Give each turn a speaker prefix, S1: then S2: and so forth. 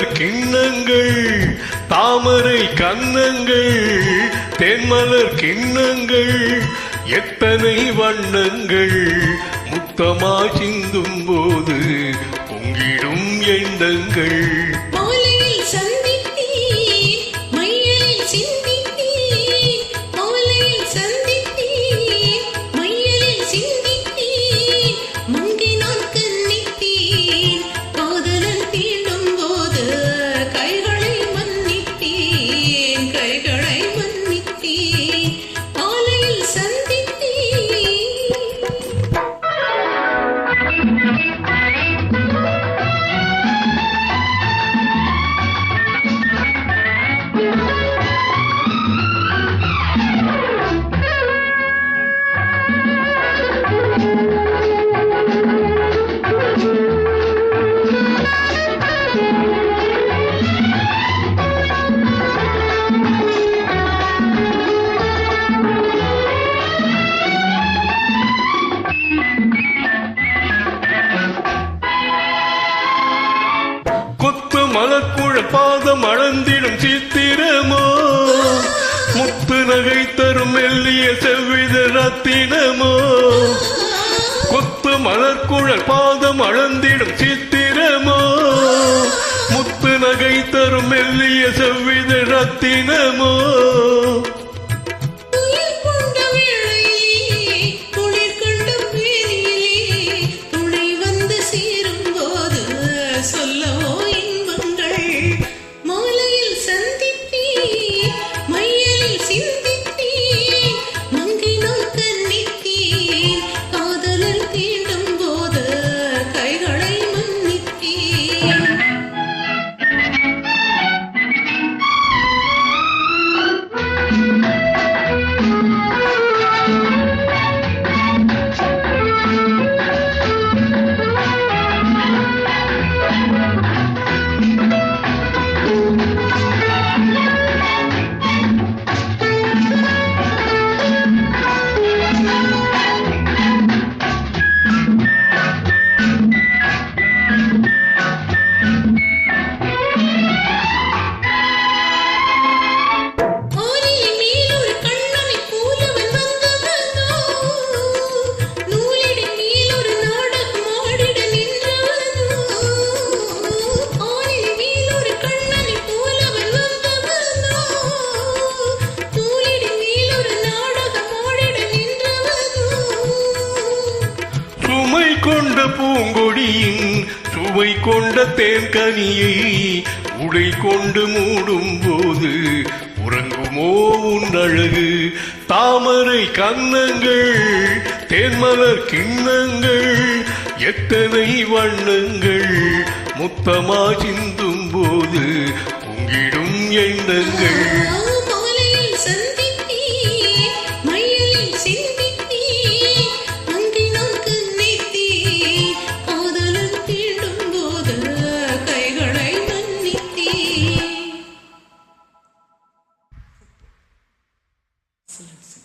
S1: தேன்மலர் கிண்ணங்கள் தாமரை கன்னங்கள் தேன்மலர் கிண்ணங்கள் எத்தனை வண்ணங்கள் முத்தமா சிந்தும் போது பொங்கிடும் எண்ணங்கள் மலக்குழல் பாதம் அளந்திடும் சித்திரமோ முத்து நகை தரும் மெல்லிய செவ்வித ரத்தினமோ கொத்து மலக்குழல் பாதம் அளந்திடும் சித்திரமோ முத்து நகை தரும் மெல்லிய செவ்வித ரத்தினமோ கொண்ட பூங்கொடியின் சுவை கொண்ட தேன்கனியை உடை கொண்டு மூடும் போது உறங்குமோ உன் அழகு தாமரை கன்னங்கள் தேன்மலர் கிண்ணங்கள் எத்தனை வண்ணங்கள் முத்தமா சிந்தும் போது பொங்கிடும் எண்ணங்கள்
S2: Excellent.